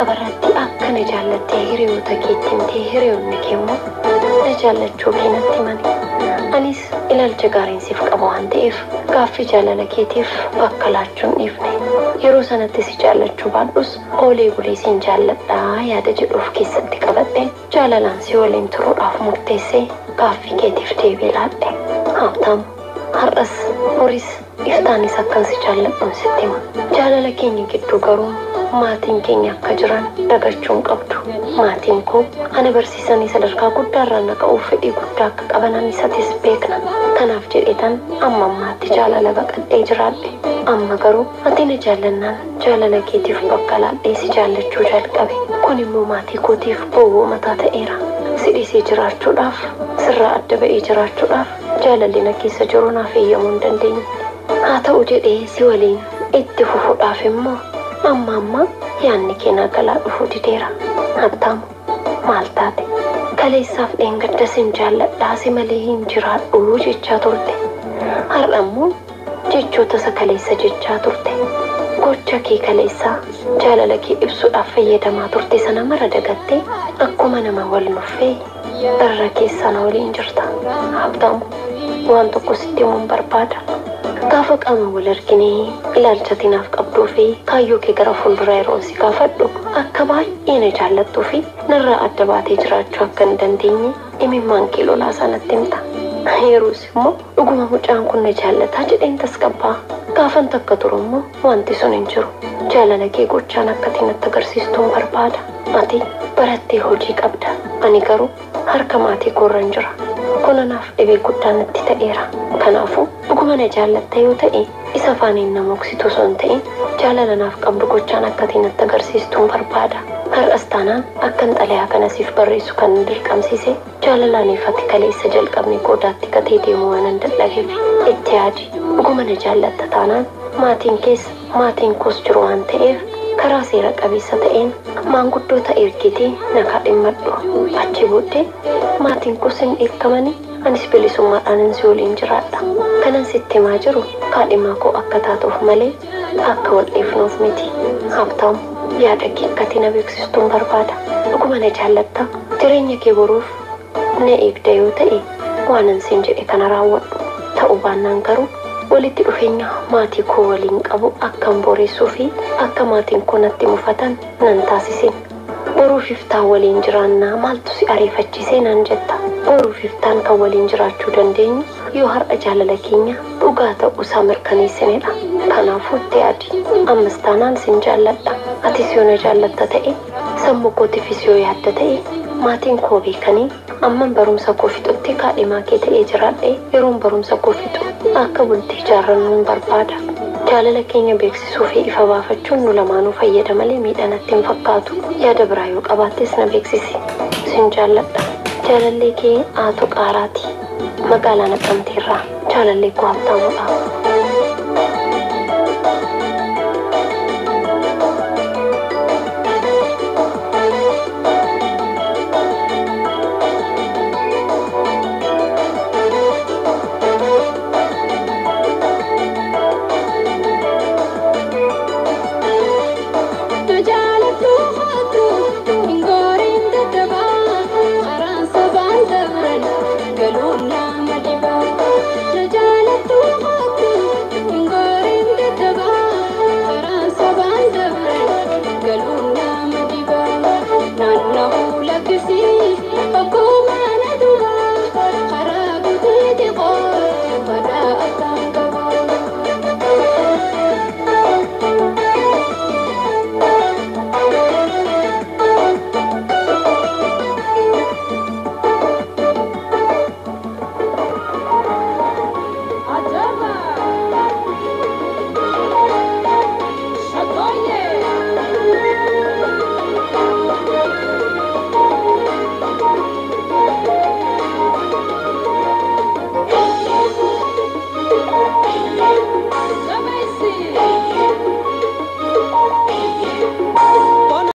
abaratti akka na jaallattee hiriyoota keettimtee hiriyoonni keemmoo na jaallachuu keenatti mani. Anis ilaalcha gaariin siif qabu waan ta'eef gaaffii jaalala keetiif bakka laachuun dhiifne. Yeroo sanatti si jaallachuu baadhus oolee bulee siin jaalladhaa yaada jedhuuf keessatti qabadhe jaalalaan si waliin turuudhaaf murteessee gaaffii keetiif deebii laadhe. Haabtaamu har'as horis iftaanis akkan si jaalladhuun sitti hima. Jaalala keenya gidduu garuu maatiin keenya akka jiran dagachuun qabdu. Maatiin koo ana barsiisanii sadarkaa guddaarraa na ga'uuf fedhii guddaa akka qabanan isatis beekna. Kanaaf jedheetan amma ammaatti jaalala baqadhee jiraadhe. Amma garuu ati na jaallannaan jaalala keetiif bakka laadhee si jaallachuu jalqabe. Kun immoo maatii kootiif bowwoo mataa ta'eera. Si dhiisee jiraachuudhaaf sirraa adda ba'ee jiraachuudhaaf jaalalli na keessa jiru naaf eeyyamuu hin dandeenye. Haa ta'u jedhee si waliin itti fufuudhaaf immoo amma yaanni keenya galaa dhufuu dideera. Haabtaamu maal taate? Kaleessaaf dheengadda sin jaalladhaa si malee hin jiraadhu jechaa turte. Har'a immoo jechoota isa kaleessa jechaa turte. Gocha kee kaleessaa jaalala kee ibsuudhaaf fayyadamaa turte sana mara dagattee akkuma nama wal nuffee irra keessana waliin jirta. Haabtaamu waan tokko sitti himuun barbaada. Gaafa qaama wal arginee ilaalcha naaf qabduu fi kaayyoo kee gara fuulduraa yeroo si gaafadhu akka baay'ee na jaallattuu fi narraa adda baatee jiraachuu akka hin dandeenye imimmaan kee lolaa sanatti himta. Yeroos immoo dhuguma mucaan kun na jaallataa jedheen tasgabbaa. Gaafan takka turu immoo wanti sun hin jiru. Jaalala kee gochaan akkati natti agarsiistuun barbaada. Ati barattee hojii qabda. Ani garuu harka maatii koorra hin jira. Kun anaaf dhibee guddaa natti ta'eera. Kanaafuu dhuguma na jaallatta yoo ta'e isa faaniin na moksitu osoo hin ta'in jaalala naaf qabdu gochaan akkati natti agarsiistuun barbaada. Har'as taanaan akkan xalayaa kana siif barreessu kan dirqamsiise jaalalaaniif ati kaleessa jalqabne qoodaatti gatee deemuu waan hin dadhabeef itti yaadi. Dhuguma na jaallatta taanaan maatiin koos jiru waan ta'eef karaa seera qabeessa ta'een maanguddoota ergitee na kaadhimmadhu. Achi booddee maatiin koos hin dheekkamanii anis bilisummaadhaan si waliin jiraadha. Kanan sitti himaa jiru kaadhimaa koo akka taatuuf malee akka wal dhiifnuuf miti. Haabtaamu yaada kee akkati na beeksistuun barbaada. Dhuguma na jaallatta jireenya kee boruuf na eegda yoo ta'e waanan siin jedhe kana raawwadhu. Ta'uu baannaan garuu walitti dhufeenya maatii koo waliin qabu akkan boreessuu fi akka maatiin koo natti mufatan nan taasisin. Boruuf iftaan waliin jiraannaa maaltu si ariifachiisee nan jetta. Boruuf iftaan kan waliin jiraachuu dandeenyu yoo har'a jaalala keenya dhugaa ta'uu isaa mirkaneessinedha. Kanaafuu itti yaadi. Ammas taanaan sin jaalladha. Atis yoo na jaallatta ta'e sammuu kootiifis yoo yaadda ta'e maatiin koo beekanii amman barumsa koo fixutti kaadhimaa kee ta'ee jiraadhe yeroon barumsa koo fixu akka bultii ijaarrannuun barbaada. Jaalala keenya beeksisuu fi ifa baafachuun nu lamaanuu fayyada malee miidhanatti hin fakkaatu. Yaada biraa yoo qabaattes na beeksisi. Sin jaalladha. Jaalallee kee Aatuu Qaaraati. Magaalaa Naqamteerraa. Jaalallee koo Haabtaamuudha.